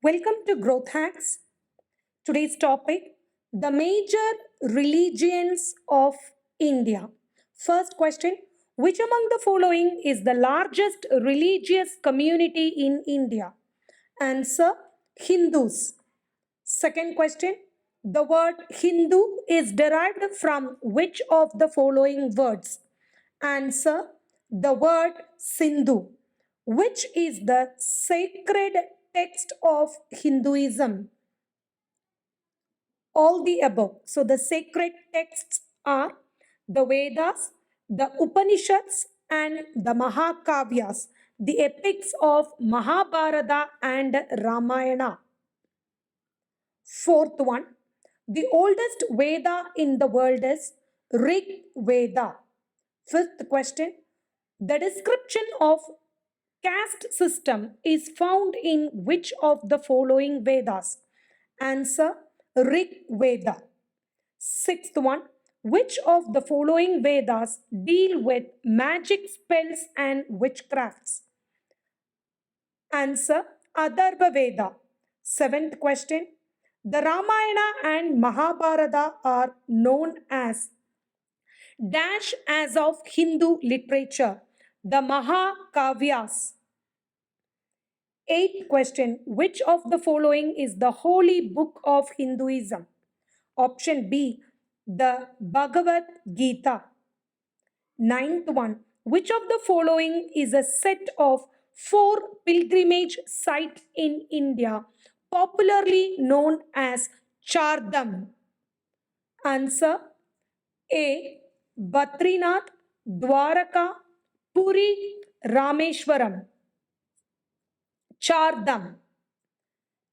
Welcome to Growth Hacks. Today's topic, the major religions of India. First question, which among the following is the largest religious community in India? Answer, Hindus. Second question, the word Hindu is derived from which of the following words? Answer, the word Sindhu. Which is the sacred text of Hinduism? All the above. So the sacred texts are the Vedas, the Upanishads, and the Mahakavyas, the epics of Mahabharata and Ramayana. Fourth one, the oldest Veda in the world is Rig Veda. Fifth question, the description of caste system is found in which of the following Vedas? Answer, Rig Veda. Sixth one, which of the following Vedas deal with magic spells and witchcrafts? Answer, Atharva Veda. Seventh question, the Ramayana and Mahabharata are known as dash as of Hindu literature, the Mahakavyas. Eighth question, which of the following is the holy book of Hinduism? Option B, the Bhagavad Gita. Ninth one, which of the following is a set of 4 pilgrimage sites in India, popularly known as Chardham? Answer, A, Badrinath, Dwaraka, Puri, Rameshwaram. Chardham.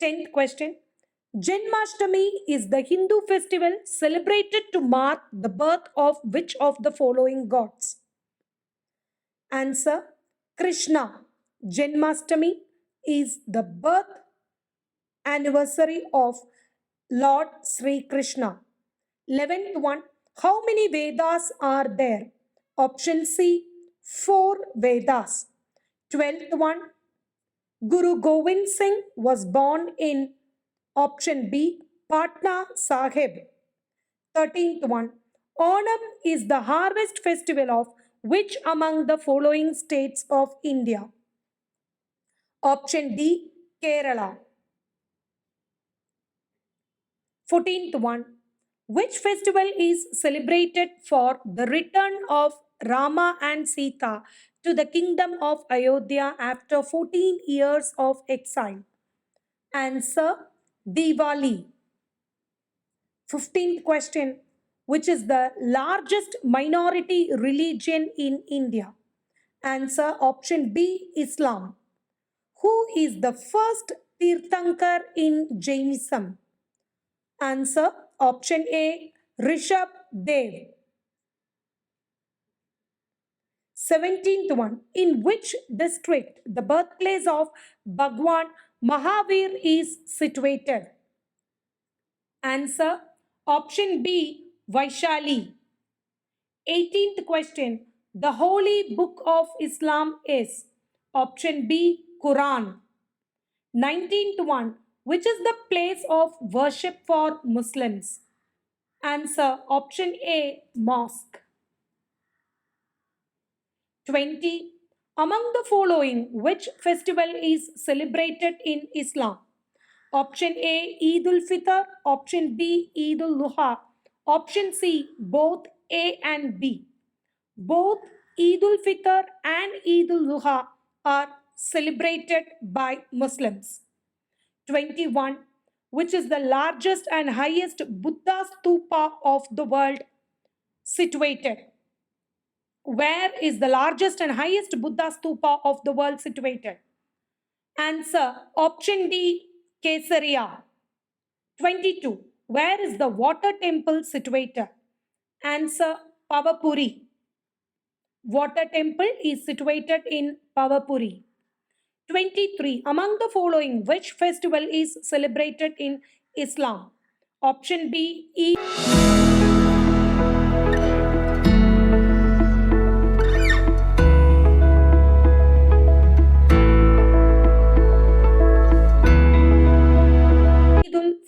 10th question. Janmashtami is the Hindu festival celebrated to mark the birth of which of the following gods? Answer, Krishna. Janmashtami is the birth anniversary of Lord Sri Krishna. 11th one, how many Vedas are there? Option C, 4 Vedas. 12th one, Guru Gobind Singh was born in option B, Patna Sahib. 13th one, Onam is the harvest festival of which among the following states of India? Option D, Kerala. 14th one, which festival is celebrated for the return of Rama and Sita to the kingdom of Ayodhya after 14 years of exile? Answer, Diwali. 15th question, which is the largest minority religion in India? Answer, option B, Islam. Who is the first Tirthankar in Jainism? Answer, option A, Rishabh Dev. 17th one, in which district the birthplace of Bhagwan Mahavir is situated? Answer, option B, Vaishali. 18th question, the holy book of Islam is? Option B, Quran. 19th one, which is the place of worship for Muslims? Answer, option A, mosque. 20. Among the following, which festival is celebrated in Islam? Option A, Eid ul-Fitr. Option B, Eid ul-Luha. Option C, both A and B. Both Eid ul-Fitr and Eid ul-Luha are celebrated by Muslims. 21. Which is the largest and highest Buddha stupa of the world situated? Where is the largest and highest Buddha stupa of the world situated? Answer, option D, Kesaria. 22. Where is the water temple situated? Answer, Pavapuri. Water temple is situated in Pavapuri. 23. Among the following, which festival is celebrated in Islam? Option B, Eid.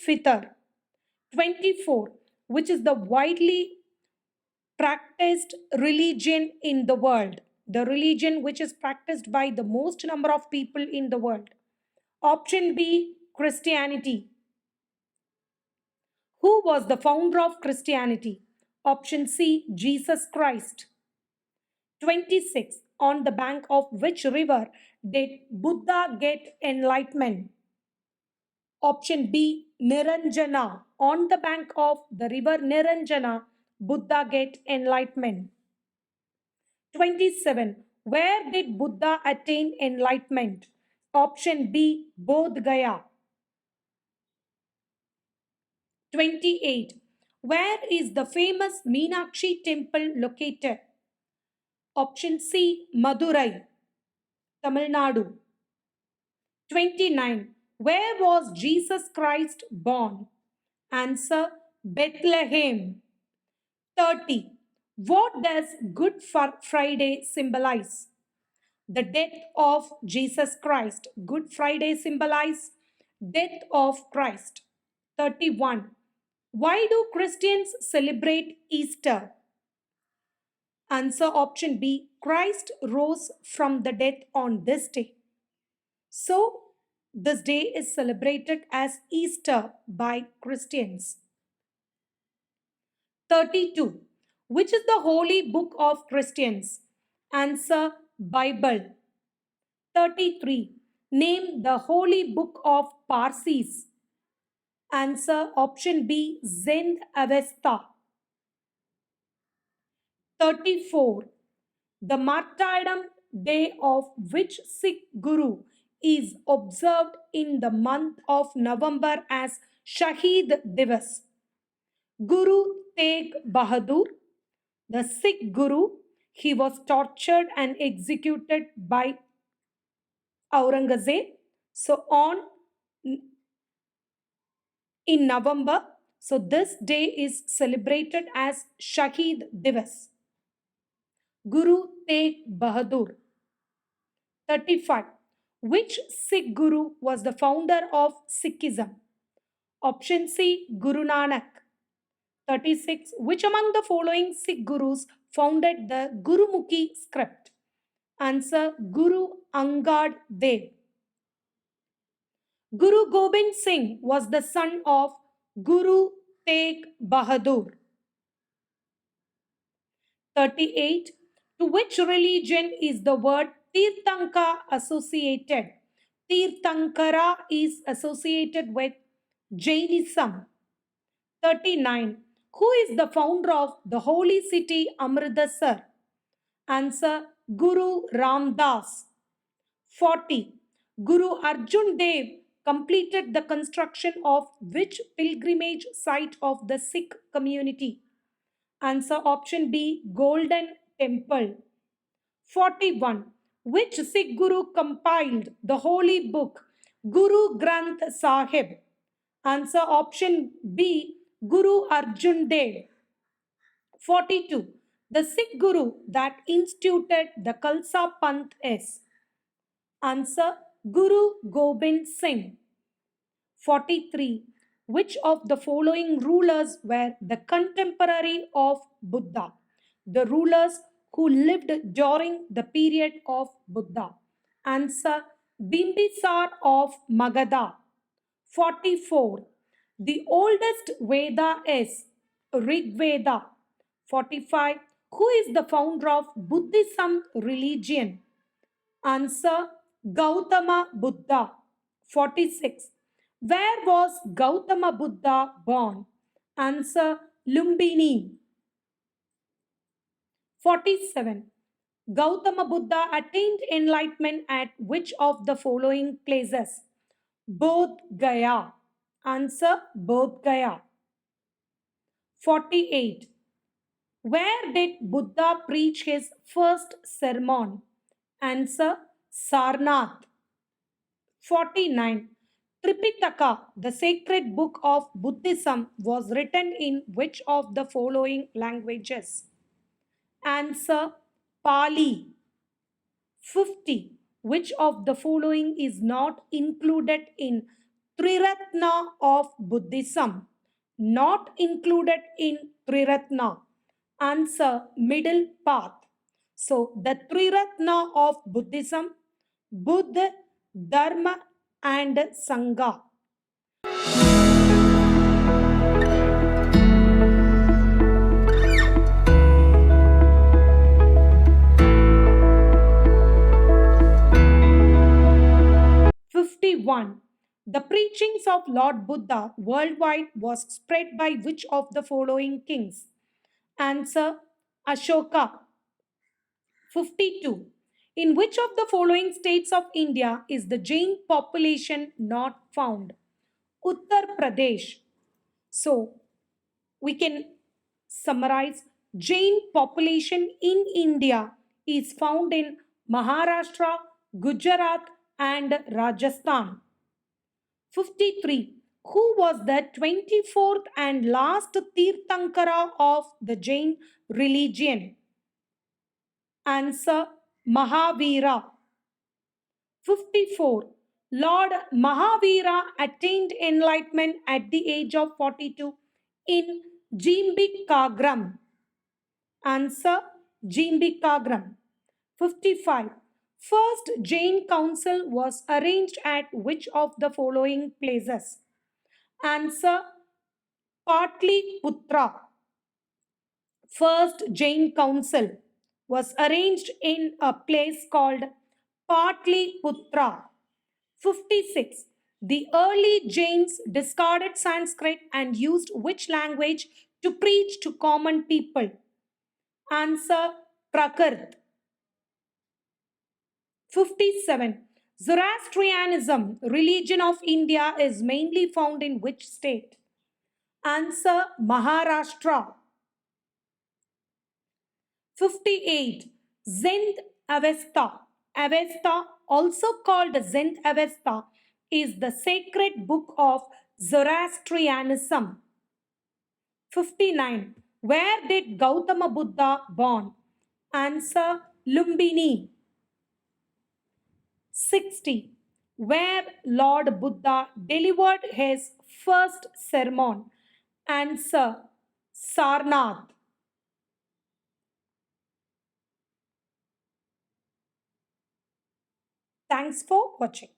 Fitr. 24. Which is the widely practiced religion in the world? The religion which is practiced by the most number of people in the world. Option B, Christianity. Who was the founder of Christianity? Option C, Jesus Christ. 26. On the bank of which river did Buddha get enlightenment? Option B, Niranjana. On the bank of the river Niranjana, Buddha get enlightenment. 27. Where did Buddha attain enlightenment? Option B, Bodh Gaya. 28. Where is the famous Meenakshi temple located? Option C, Madurai, Tamil Nadu. 29. Where was Jesus Christ born? Answer, Bethlehem. 30. What does Good Friday symbolize? The death of Jesus Christ. Good Friday symbolize death of Christ. 31. Why do Christians celebrate Easter? Answer option B. Christ rose from the dead on this day. So, this day is celebrated as Easter by Christians. 32. Which is the holy book of Christians? Answer Bible. 33. Name the holy book of Parsis. Answer option B, Zend Avesta. 34. The martyrdom day of which Sikh Guru is observed in the month of November as Shahid Divas? Guru Tegh Bahadur, the Sikh Guru, he was tortured and executed by Aurangzeb. So on in November, so this day is celebrated as Shahid Divas. Guru Tegh Bahadur. 35. Which Sikh Guru was the founder of Sikhism? Option C, Guru Nanak. 36. Which among the following Sikh Gurus founded the Gurumukhi script? Answer, Guru Angad Dev. Guru Gobind Singh was the son of Guru Tegh Bahadur. 38. To which religion is the word Tirthanka associated? Tirthankara is associated with Jainism. 39. Who is the founder of the holy city Amritsar? Answer, Guru Ramdas. 40. Guru Arjun Dev completed the construction of which pilgrimage site of the Sikh community? Answer option B, Golden Temple. 41. Which Sikh Guru compiled the holy book Guru Granth Sahib? Answer option B, Guru Arjun Dev. 42. The Sikh Guru that instituted the Khalsa Panth is? Answer, Guru Gobind Singh. 43. Which of the following rulers were the contemporary of Buddha? The rulers who lived during the period of Buddha. Answer, Bimbisar of Magadha. 44. The oldest Veda is Rig Veda. 45. Who is the founder of Buddhism religion? Answer, Gautama Buddha. 46. Where was Gautama Buddha born? Answer, Lumbini. 47. Gautama Buddha attained enlightenment at which of the following places? Bodh Gaya. Answer, Bodh Gaya. 48. Where did Buddha preach his first sermon? Answer, Sarnath. 49. Tripitaka, the sacred book of Buddhism, was written in which of the following languages? Answer, Pali. 50. Which of the following is not included in Triratna of Buddhism? Not included in Triratna. Answer middle path. So, the Triratna of Buddhism, Buddha, Dharma, and Sangha. 51. The preachings of Lord Buddha worldwide was spread by which of the following kings? Answer Ashoka. 52. In which of the following states of India is the Jain population not found? Uttar Pradesh. So, we can summarize Jain population in India is found in Maharashtra, Gujarat, and Rajasthan. 53. Who was the 24th and last Tirthankara of the Jain religion? Answer Mahavira. 54. Lord Mahavira attained enlightenment at the age of 42 in Jimbikagram. Answer Jimbikagram. 55. First Jain council was arranged at which of the following places? Answer Patliputra. First Jain council was arranged in a place called Patliputra. 56. The early Jains discarded Sanskrit and used which language to preach to common people? Answer Prakrit. 57. Zoroastrianism, religion of India, is mainly found in which state? Answer Maharashtra. 58. Zend Avesta. Avesta, also called Zend Avesta, is the sacred book of Zoroastrianism. 59. Where did Gautama Buddha born? Answer Lumbini. 60. Where Lord Buddha delivered his first sermon? Answer Sarnath. Thanks for watching.